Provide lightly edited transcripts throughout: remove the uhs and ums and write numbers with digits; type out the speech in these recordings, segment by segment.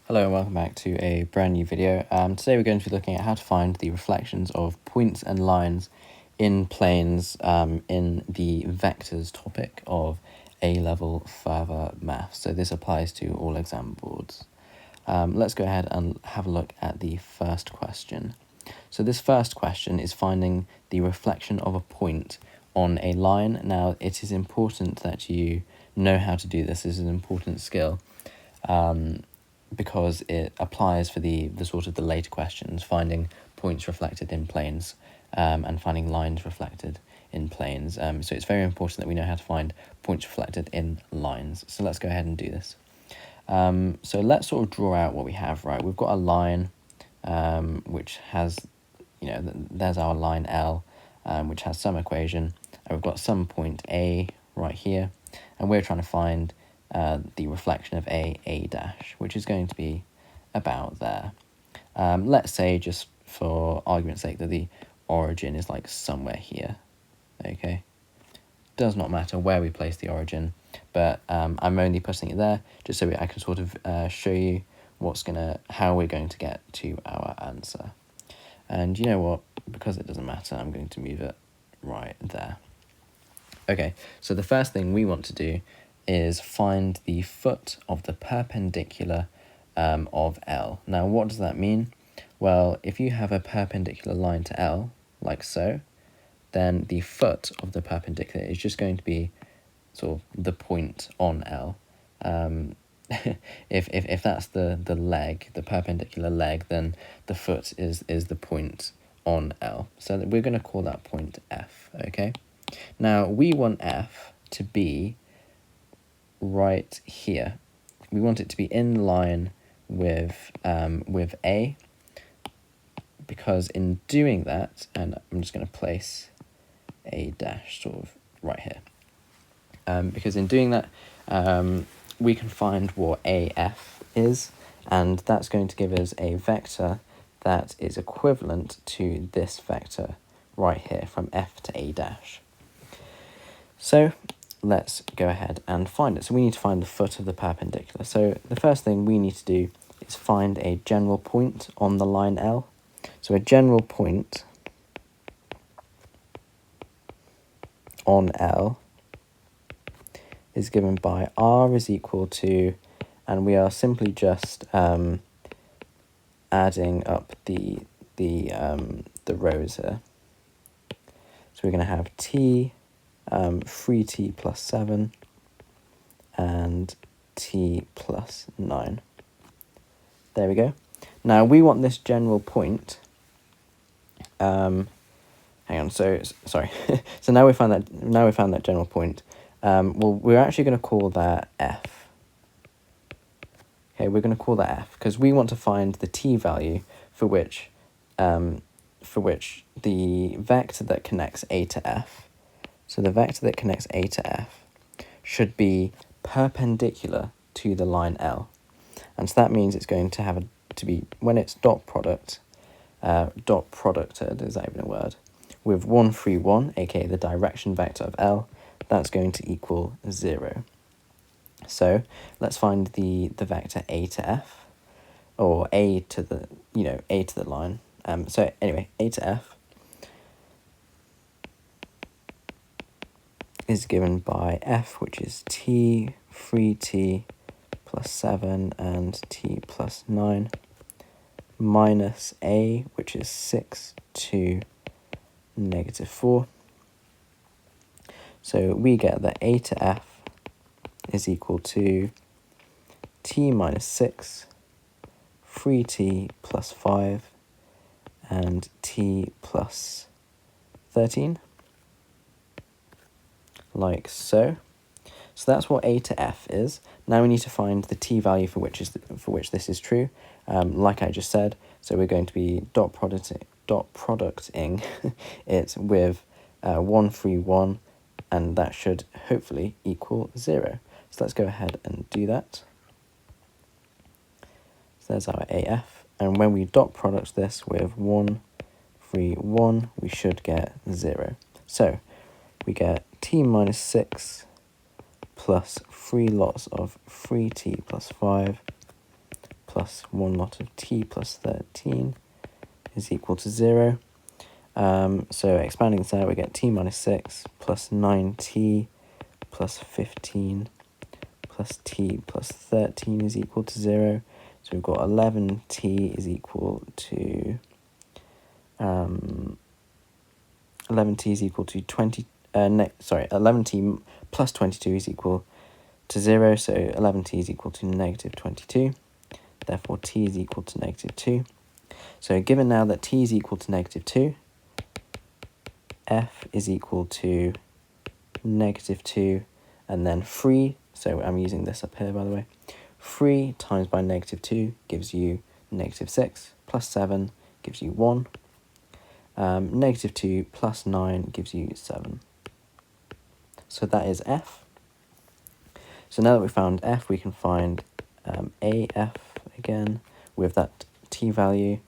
Hello and welcome back to a brand new video. Today we're going to be looking at how to find the reflections of points and lines in planes in the vectors topic of A-level further maths. So this applies to all exam boards. Let's go ahead and have a look at the first question. So this first question is finding the reflection of a point on a line. Now it is important that you know how to do this. This is an important skill. Because it applies for the sort of the later questions, finding points reflected in planes and finding lines reflected in planes. So it's very important that we know how to find points reflected in lines. So let's go ahead and do this. So let's sort of draw out what we have, right? We've got a line which has, there's our line L, which has some equation, and we've got some point A right here, and we're trying to find the reflection of A dash, which is going to be about there. Let's say, just for argument's sake, that the origin is like somewhere here, okay? Does not matter where we place the origin, but I'm only putting it there just so I can sort of show you how we're going to get to our answer. And you know what, because it doesn't matter, I'm going to move it right there. Okay, so the first thing we want to do is find the foot of the perpendicular of L. Now, what does that mean? Well, if you have a perpendicular line to L, like so, then the foot of the perpendicular is just going to be sort of the point on L. If that's the leg, the perpendicular leg, then the foot is the point on L. So we're going to call that point F, okay? Now, we want F to be right here. We want it to be in line with A, because in doing that, and I'm just going to place A dash sort of right here, because in doing that, we can find what AF is, and that's going to give us a vector that is equivalent to this vector right here from F to A dash. So let's go ahead and find it. So we need to find the foot of the perpendicular. So the first thing we need to do is find a general point on the line L. So a general point on L is given by R is equal to, and we are simply just adding up the rows here. So we're going to have T 3t plus 7 and t plus 9. There we go. Now we want this general point. Hang on. So sorry. So now we found that general point. Well, we're actually going to call that F. Okay, we're going to call that F because we want to find the t value for which the vector that connects A to F. So the vector that connects A to F should be perpendicular to the line L. And so that means it's going to have to be, when it's dot producted, is that even a word, with 1, 3, 1, aka the direction vector of L, that's going to equal 0. So let's find the vector A to F, or A to the line. So anyway, A to F is given by F, which is T 3t plus 7 and t plus 9, minus A, which is 6 to negative 4. So we get that A to F is equal to t minus 6, 3t plus 5, and t plus 13. Like so. So that's what A to F is. Now we need to find the t value for which this is true, like I just said. So we're going to be dot producting it with 1, 3, 1, and that should hopefully equal 0. So let's go ahead and do that. So there's our AF, and when we dot product this with 1, 3, 1, we should get 0. So we get t minus 6 plus 3 lots of 3t plus 5 plus 1 lot of t plus 13 is equal to 0. So expanding this out, we get t minus 6 plus 9t plus 15 plus t plus 13 is equal to 0. So we've got 11t is equal to 11t is equal to 11t plus 22 is equal to 0. So 11t is equal to negative 22. Therefore, t is equal to negative 2. So given now that t is equal to negative 2, f is equal to negative 2, and then 3, so I'm using this up here by the way, 3 times by negative 2 gives you negative 6, plus 7 gives you 1, negative 2 plus 9 gives you 7. So that is f. So now that we found f, we can find af again with that t value.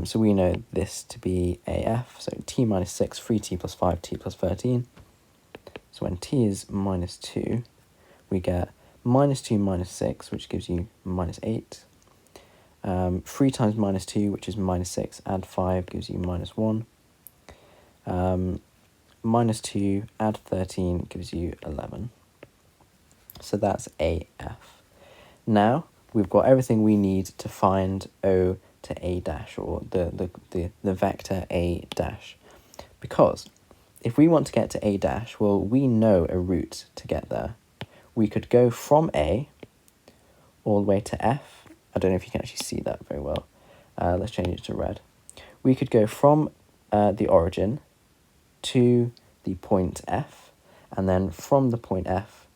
So we know this to be af, so t minus 6, 3t plus 5, t plus 13. So when t is minus 2, we get minus 2 minus 6, which gives you minus 8. 3 times minus 2, which is minus 6, add 5 gives you minus 1. Minus 2, add 13 gives you 11. So that's AF. Now, we've got everything we need to find O to A dash, or the vector A dash. Because if we want to get to A dash, well, we know a route to get there. We could go from A all the way to F. I don't know if you can actually see that very well. Let's change it to red. We could go from the origin to the point F, and then from the point F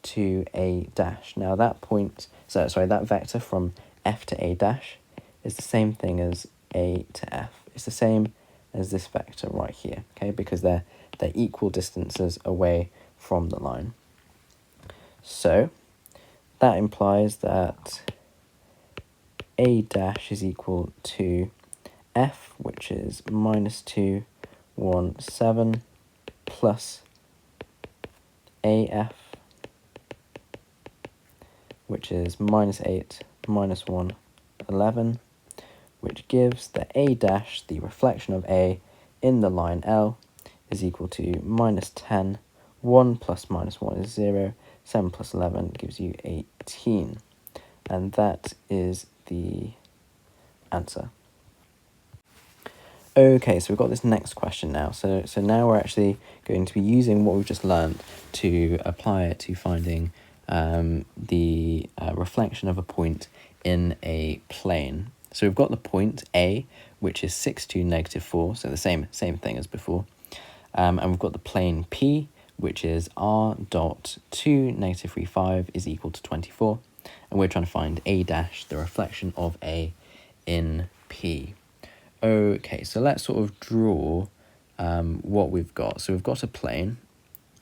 to A dash. Now that that vector from F to A dash is the same thing as A to F. It's the same as this vector right here, okay, because they're equal distances away from the line. So that implies that A dash is equal to F, which is minus 2, 1, 7, plus AF, which is minus 8, minus 1, 11, which gives that A dash, the reflection of A in the line L, is equal to minus 10, 1 plus minus 1 is 0, 7 plus 11 gives you 18. And that is the answer. Okay, so we've got this next question now. So now we're actually going to be using what we've just learned to apply it to finding the reflection of a point in a plane. So we've got the point A, which is 6 to negative 4, so the same thing as before. And we've got the plane P, which is r dot 2, negative 3, 5 is equal to 24. And we're trying to find A dash, the reflection of A in P. Okay, so let's sort of draw what we've got. So we've got a plane.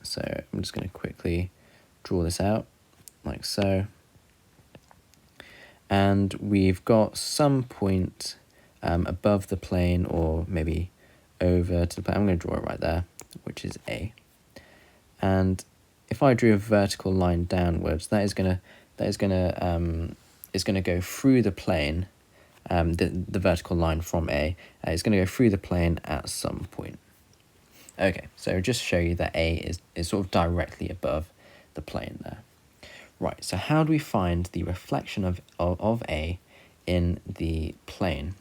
So I'm just going to quickly draw this out like so. And we've got some point above the plane, or maybe over to the plane. I'm going to draw it right there, which is A. And if I drew a vertical line downwards, it's going to go through the plane. The vertical line from A is going to go through the plane at some point. Okay, so just show you that A is sort of directly above the plane there. Right, so how do we find the reflection of A in the plane?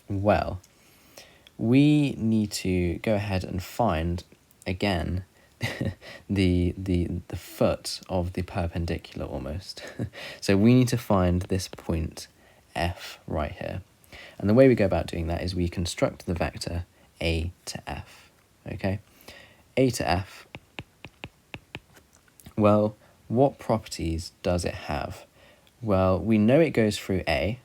Well, we need to go ahead and find, again, the foot of the perpendicular almost. So we need to find this point F right here. And the way we go about doing that is we construct the vector A to F, okay? A to F, well, what properties does it have? Well, we know it goes through A,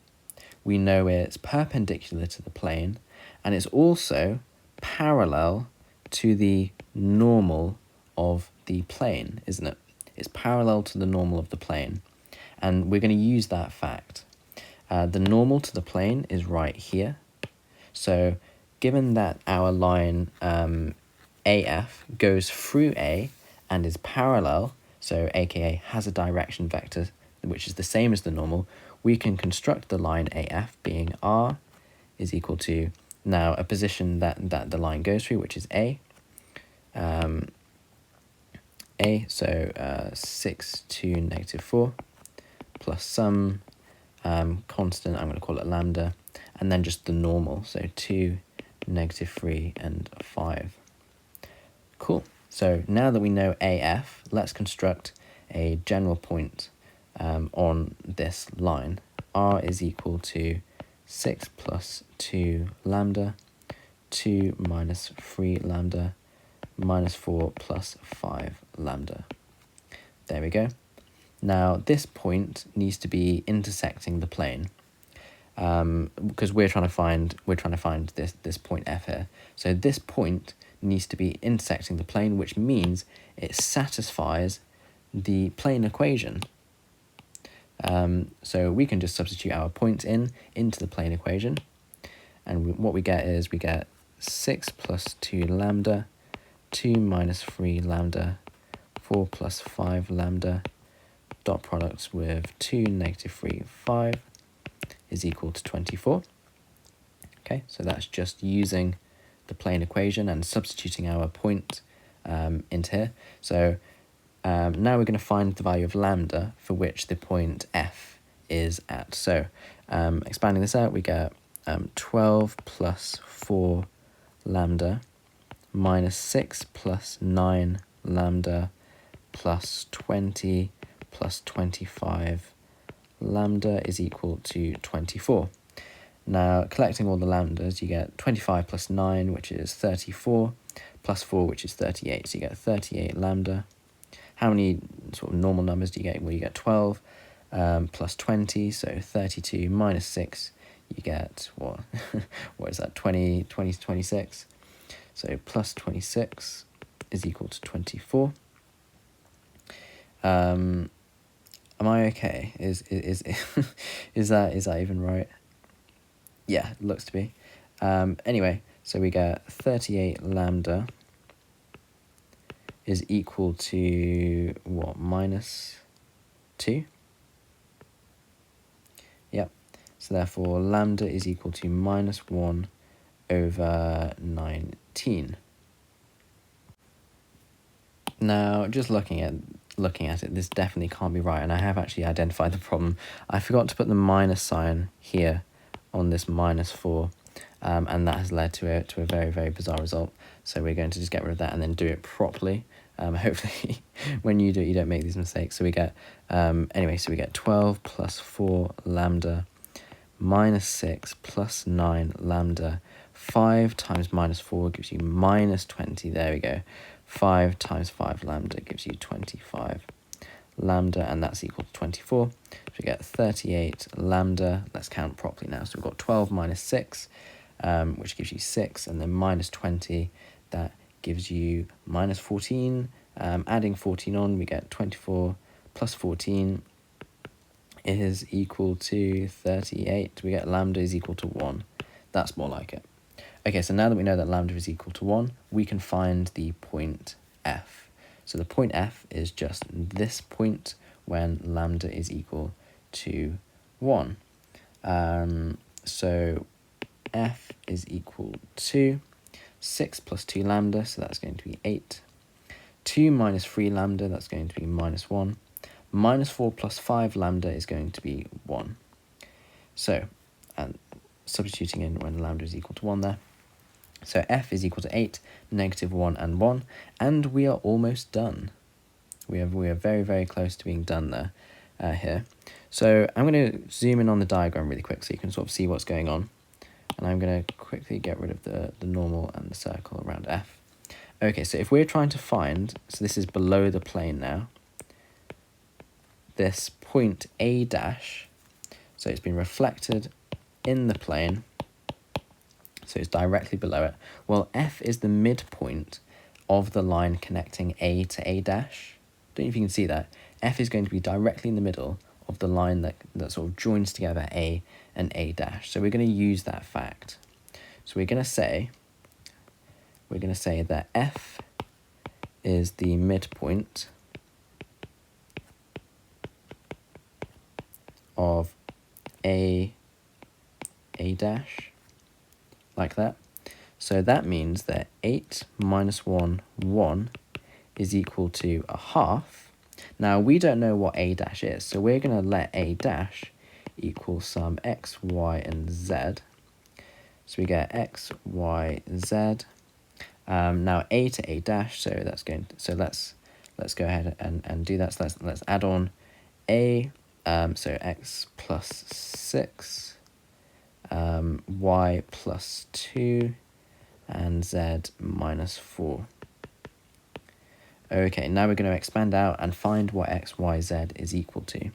we know it's perpendicular to the plane, and it's also parallel to the normal of the plane, isn't it? It's parallel to the normal of the plane, and we're going to use that fact. The normal to the plane is right here. So given that our line AF goes through A and is parallel, so aka has a direction vector which is the same as the normal, we can construct the line AF being R is equal to, now a position that the line goes through, which is A. So 6 to negative 4 plus some constant, I'm going to call it lambda, and then just the normal, so 2, negative 3, and 5. Cool. So now that we know AF, let's construct a general point on this line. R is equal to 6 plus 2 lambda, 2 minus 3 lambda, minus 4 plus 5 lambda. There we go. Now this point needs to be intersecting the plane, because we're trying to find this point F here. So this point needs to be intersecting the plane, which means it satisfies the plane equation. So we can just substitute our points into the plane equation, and what we get is 6 plus 2 lambda, 2 minus 3 lambda, 4 plus 5 lambda, dot product with 2, negative 3, 5 is equal to 24. Okay, so that's just using the plane equation and substituting our point into here. So now we're going to find the value of lambda for which the point F is at. So expanding this out, we get 12 plus 4 lambda minus 6 plus 9 lambda plus 20 plus 25 lambda is equal to 24. Now, collecting all the lambdas, you get 25 plus 9, which is 34, plus 4, which is 38. So you get 38 lambda. How many sort of normal numbers do you get? Well, you get 12 plus 20, so 32 minus 6, you get, what, what is that, 20, 26. So plus 26 is equal to 24. Am I okay? Is is that even right? Yeah, it looks to be. Anyway, so we get 38 lambda is equal to what, minus 2? Yep. So therefore lambda is equal to minus 1 over 19. Now, just looking at it, this definitely can't be right, and I have actually identified the problem. I forgot to put the minus sign here on this minus 4, and that has led to a very, very bizarre result. So we're going to just get rid of that and then do it properly. Hopefully when you do it, you don't make these mistakes. So we get, anyway, so we get 12 plus 4 lambda minus 6 plus 9 lambda. 5 times minus 4 gives you minus 20. There we go. 5 times 5 lambda gives you 25 lambda, and that's equal to 24. So we get 38 lambda. Let's count properly now. So we've got 12 minus 6, which gives you 6, and then minus 20, that gives you minus 14. Adding 14 on, we get 24 plus 14 is equal to 38. We get lambda is equal to 1. That's more like it. Okay, so now that we know that lambda is equal to 1, we can find the point F. So the point F is just this point when lambda is equal to 1. So F is equal to 6 plus 2 lambda, so that's going to be 8. 2 minus 3 lambda, that's going to be minus 1. Minus 4 plus 5 lambda is going to be 1. So, and substituting in when lambda is equal to 1 there. So F is equal to 8, negative 1, and 1, and we are almost done. We are very, very close to being done there, here. So I'm going to zoom in on the diagram really quick so you can sort of see what's going on. And I'm going to quickly get rid of the normal and the circle around F. Okay, so if we're trying to find, so this is below the plane now, this point A dash, so it's been reflected in the plane, so it's directly below it. Well, F is the midpoint of the line connecting A to A dash. Don't know if you can see that. F is going to be directly in the middle of the line that sort of joins together A and A dash. So we're going to use that fact. So we're going to say that F is the midpoint of a dash, like that. So that means that 8 minus 1, 1 is equal to a half. Now, we don't know what a dash is, so we're going to let a dash equal some x, y, and z. So we get x, y, z. Now a to a dash, so that's going to, so let's go ahead and do that. So let's add on a, so x plus 6, y plus 2, and z minus 4. Okay, now we're going to expand out and find what x, y, z is equal to.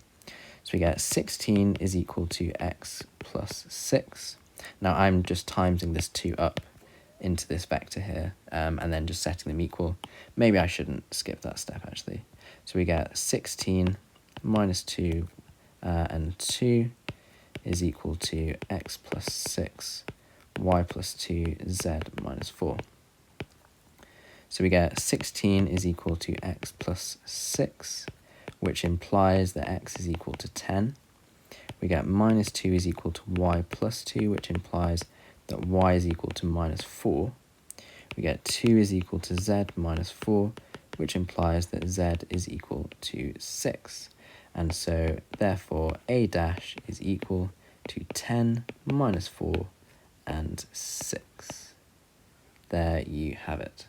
So we get 16 is equal to x plus 6. Now I'm just timesing this 2 up into this vector here, and then just setting them equal. Maybe I shouldn't skip that step, actually. So we get 16 minus 2 and 2 is equal to x plus 6, y plus 2, z minus 4. So we get 16 is equal to x plus 6, which implies that x is equal to 10. We get minus 2 is equal to y plus 2, which implies that y is equal to minus 4. We get 2 is equal to z minus 4, which implies that z is equal to 6. And so, therefore, a dash is equal to 10 minus 4 and 6. There you have it.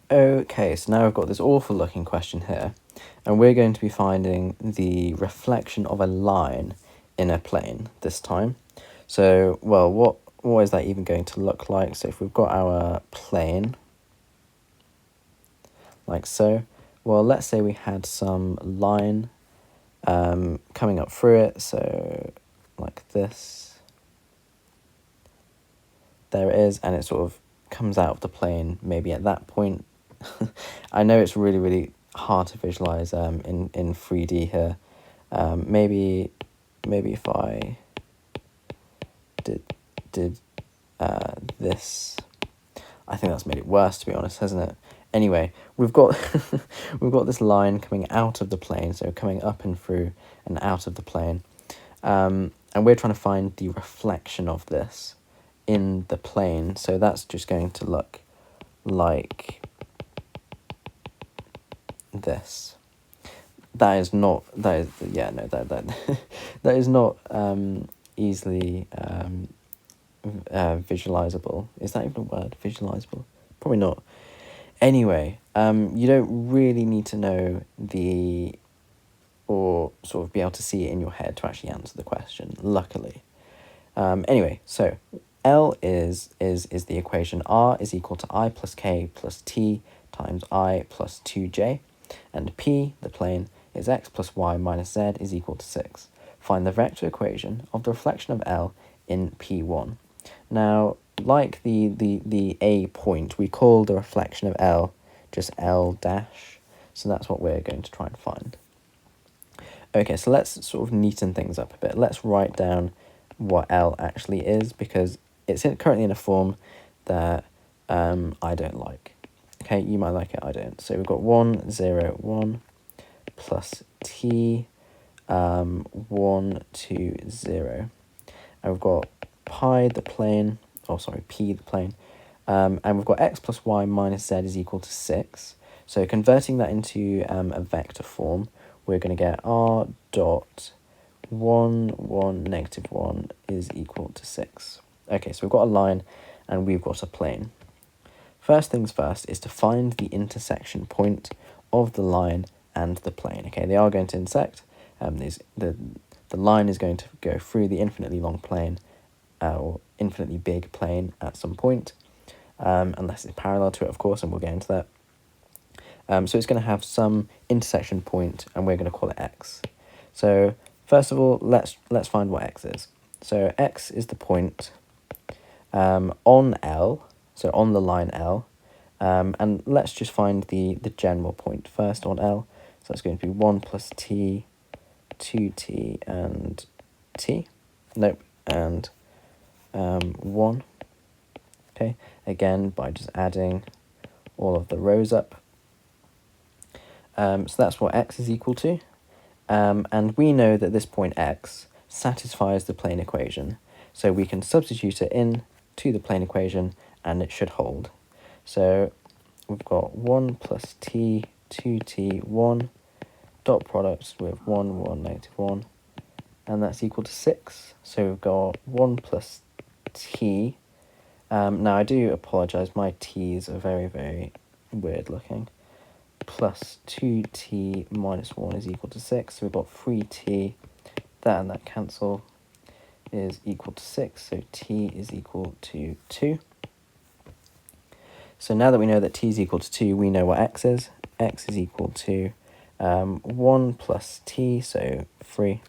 Okay, so now we've got this awful looking question here, and we're going to be finding the reflection of a line in a plane this time. So, well, what is that even going to look like? So if we've got our plane, like so, well, let's say we had some line coming up through it, so like this. There it is, and it sort of comes out of the plane maybe at that point. I know it's really, really hard to visualize in 3D here. Maybe if I did this, I think that's made it worse, to be honest, hasn't it? Anyway, we've got we've got this line coming out of the plane, so coming up and through and out of the plane, and we're trying to find the reflection of this in the plane. So that's just going to look like this. That is not easily visualizable. Is that even a word? Visualizable? Probably not. Anyway, you don't really need to know or sort of be able to see it in your head to actually answer the question, luckily. Anyway, so L is the equation. R is equal to I plus K plus T times I plus 2J. And P, the plane, is x plus y minus z is equal to 6. Find the vector equation of the reflection of L in P1. Now, like the A point, we call the reflection of L just L dash. So that's what we're going to try and find. Okay, so let's sort of neaten things up a bit. Let's write down what L actually is, because it's currently in a form that I don't like. Okay, you might like it, I don't. So we've got 1, 0, 1 plus t 1, 2, 0. And we've got pi the plane, p the plane, and we've got x plus y minus z is equal to 6. So converting that into a vector form, we're going to get r dot 1, 1, negative 1 is equal to 6. Okay, so we've got a line and we've got a plane. First things first is to find the intersection point of the line and the plane. Okay, they are going to intersect. The line is going to go through the infinitely long plane or infinitely big plane at some point, unless it's parallel to it, of course, and we'll get into that. So it's going to have some intersection point, and we're going to call it x. So first of all, let's find what x is. So x is the point on L. So on the line L, and let's just find the general point first on L. So it's going to be 1 plus t, 2t, and t. Nope, and 1. Okay, again, by just adding all of the rows up. So that's what x is equal to. And we know that this point x satisfies the plane equation. So we can substitute it in to the plane equation and it should hold. So we've got 1 plus t, 2t, 1, dot product with 1, 1, negative 1, and that's equal to 6. So we've got 1 plus t. Now I do apologise, my t's are very, very weird looking. Plus 2t minus 1 is equal to 6. So we've got 3t. That and that cancel is equal to 6. So t is equal to 2. So now that we know that t is equal to 2, we know what x is. X is equal to 1 plus t, so 3.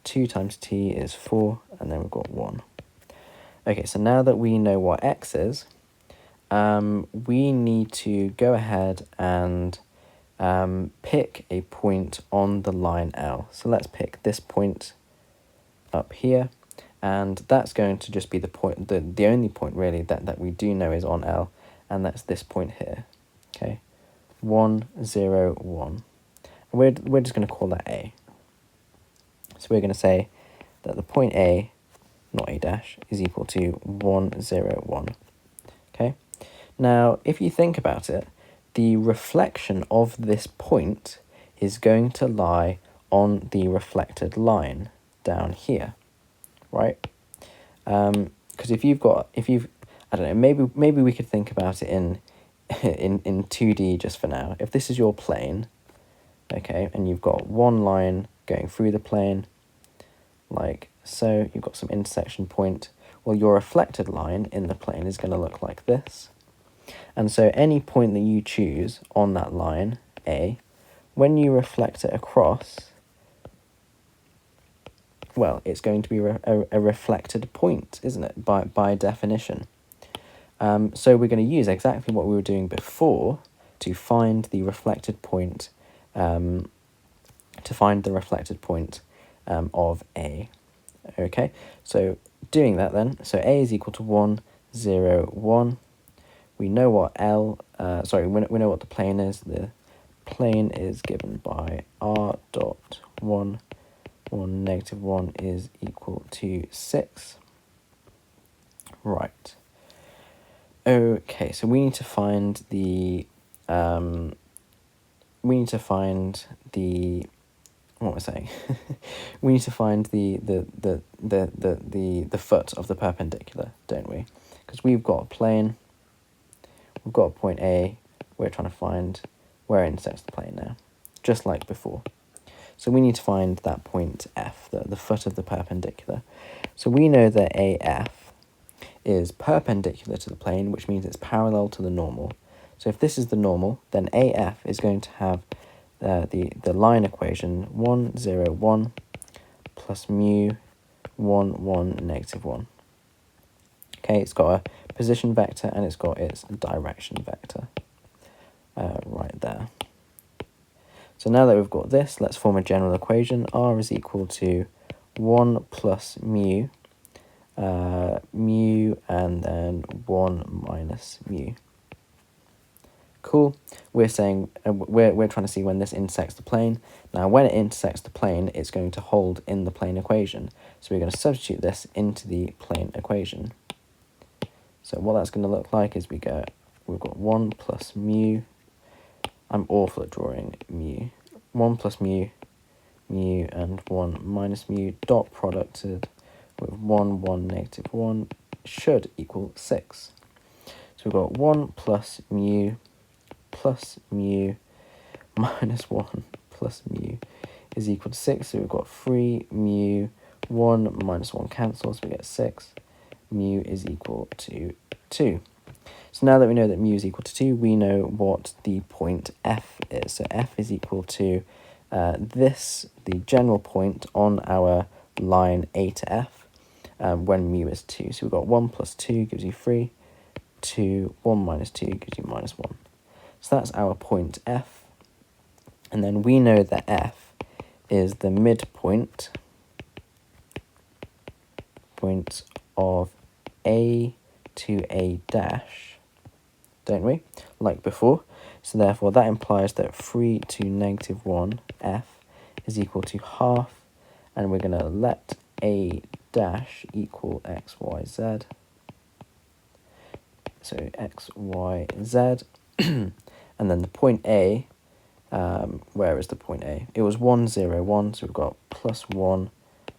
2 times t is 4, and then we've got 1. Okay, so now that we know what x is, we need to go ahead and pick a point on the line L. So let's pick this point up here, and that's going to just be the point, the only point really that we do know is on L, and that's this point here. Okay, 1, 0, 1. And we're just going to call that A. So we're going to say that the point A, not A dash, is equal to 1, 0, 1. Okay. Now, if you think about it, the reflection of this point is going to lie on the reflected line down here, right? Because if you've, I don't know, maybe we could think about it in 2D just for now. If this is your plane, okay, and you've got one line going through the plane, like so, you've got some intersection point. Well, your reflected line in the plane is going to look like this. And so any point that you choose on that line, A, when you reflect it across, well, it's going to be a reflected point, isn't it, by definition? So we're going to use exactly what we were doing before to find the reflected point, of A. Okay, so doing that then, so A is equal to 1, 0, 1. We know what we know what the plane is. The plane is given by r dot 1, 1, negative 1 is equal to 6. Right. Okay, so we need to find the what was I saying? We need to find the foot of the perpendicular, don't we? Because we've got a plane, we've got a point A, we're trying to find where it intersects the plane now, just like before. So we need to find that point F, the foot of the perpendicular. So we know that AF is perpendicular to the plane, which means it's parallel to the normal. So if this is the normal, then AF is going to have the line equation 1, 0, 1 plus mu 1, 1, negative 1. Okay, it's got a position vector and it's got its direction vector right there. So now that we've got this, let's form a general equation. R is equal to 1 plus mu, mu and then 1 minus mu. Cool. We're saying we're trying to see when this intersects the plane. Now, when it intersects the plane, it's going to hold in the plane equation. So we're going to substitute this into the plane equation. So what that's going to look like is we've got 1 plus mu. I'm awful at drawing mu. 1 plus mu, mu and 1 minus mu, dot producted with 1, 1, negative 1 should equal 6. So we've got 1 plus mu minus 1 plus mu is equal to 6. So we've got 3 mu, 1 minus 1 cancels, so we get 6. Mu is equal to 2. So now that we know that mu is equal to 2, we know what the point F is. So F is equal to the general point on our line A to F when mu is 2. So we've got 1 plus 2 gives you 3, 2, 1 minus 2 gives you minus 1. So that's our point F. And then we know that F is the midpoint of A to A dash, don't we? Like before. So therefore that implies that 3 to negative 1 F is equal to half, and we're going to let a dash equal x, y, z. So x, y, z. And then the point A, where is the point A? It was 1, 0, 1, so we've got plus 1,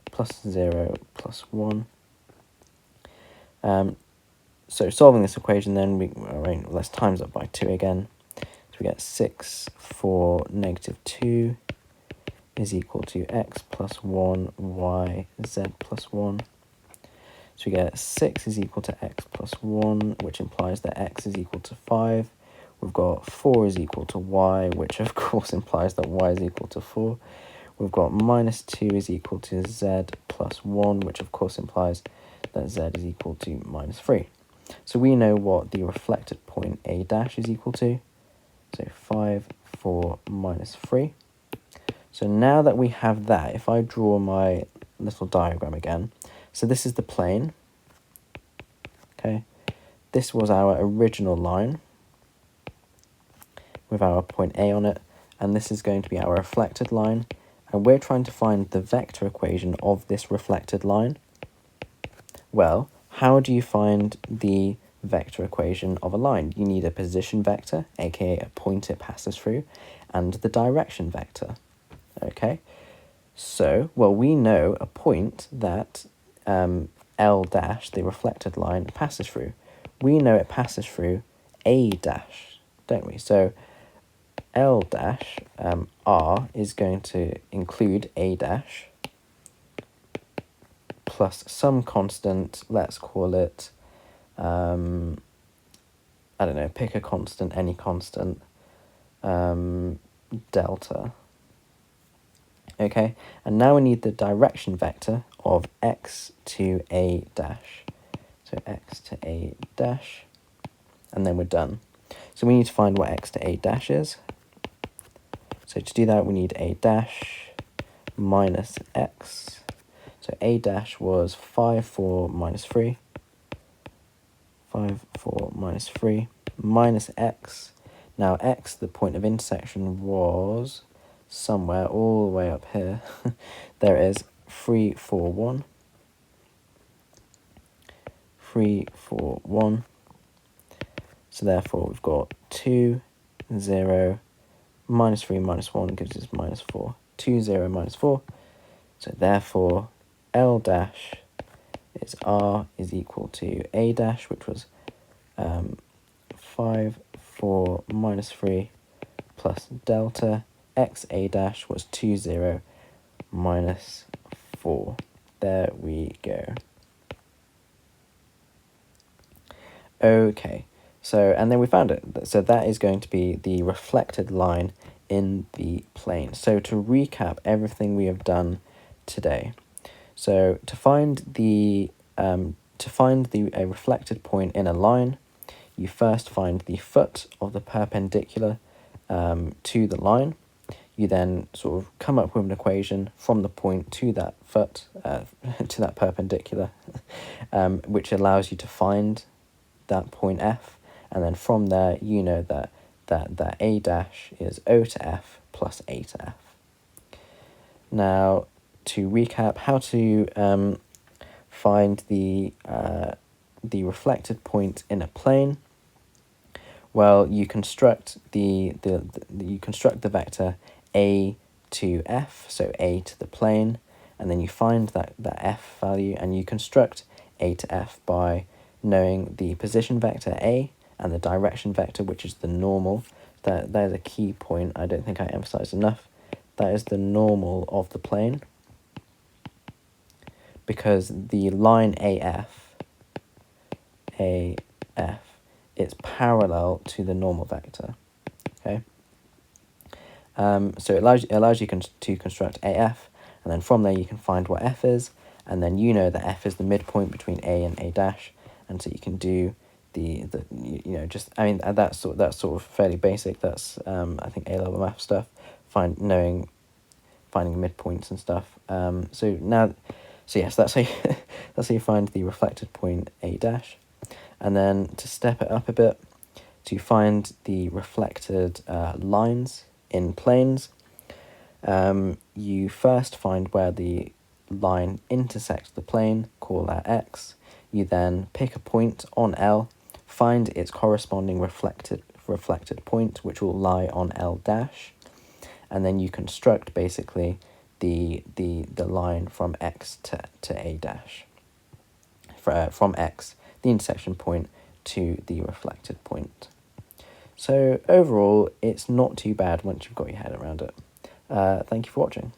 plus 0, plus 1. So solving this equation then, let's times that by 2 again. So we get 6 for negative 2 is equal to x plus 1, y, z plus 1. So we get 6 is equal to x plus 1, which implies that x is equal to 5. We've got 4 is equal to y, which of course implies that y is equal to 4. We've got minus 2 is equal to z plus 1, which of course implies that z is equal to minus 3. So we know what the reflected point A dash is equal to. So 5, 4, minus 3. So now that we have that, if I draw my little diagram again, so this is the plane. Okay, this was our original line with our point A on it, and this is going to be our reflected line, and we're trying to find the vector equation of this reflected line. Well, how do you find the vector equation of a line? You need a position vector, aka a point it passes through, and the direction vector. Okay, so, well, we know a point that L dash, the reflected line, passes through. We know it passes through A dash, don't we? So L dash R is going to include A dash plus some constant, let's call it, I don't know, pick a constant, any constant, delta. Okay, and now we need the direction vector of x to A dash. So x to A dash, and then we're done. So we need to find what x to A dash is. So to do that, we need A dash minus x. So A dash was 5, 4, minus 3. 5, 4, minus 3, minus x. Now x, the point of intersection, was somewhere all the way up here. There it is, 3, 4, 1. 3, 4, 1. So therefore we've got 2, 0, minus 3, minus 1 gives us minus 4. 2, 0, minus 4. So therefore L dash is R is equal to A dash, which was 5, 4, minus 3 plus delta. X A dash was 2, 0, minus 4. There we go. Okay, so, and then we found it. So that is going to be the reflected line in the plane. So to recap everything we have done today. So to find a reflected point in a line, you first find the foot of the perpendicular to the line. You then sort of come up with an equation from the point to that foot, to that perpendicular, which allows you to find that point F, and then from there you know that A dash is O to F plus A to F. Now, to recap, how to find the reflected point in a plane. Well, you construct the vector A to F, so A to the plane, and then you find that F value, and you construct A to F by knowing the position vector A and the direction vector, which is the normal. That is a key point I don't think I emphasized enough. That is the normal of the plane, because the line AF, it's parallel to the normal vector. Okay. So it allows you to construct AF, and then from there you can find what F is, and then you know that F is the midpoint between A and A dash, and so you can do that's sort of fairly basic. That's I think A-level math stuff. Finding midpoints and stuff. Yes, that's how you find the reflected point A dash, and then to step it up a bit, to find the reflected lines in planes. You first find where the line intersects the plane, call that x. You then pick a point on L, find its corresponding reflected point, which will lie on L dash, and then you construct basically the line from x to A dash. From x, the intersection point, to the reflected point. So overall, it's not too bad once you've got your head around it. Thank you for watching.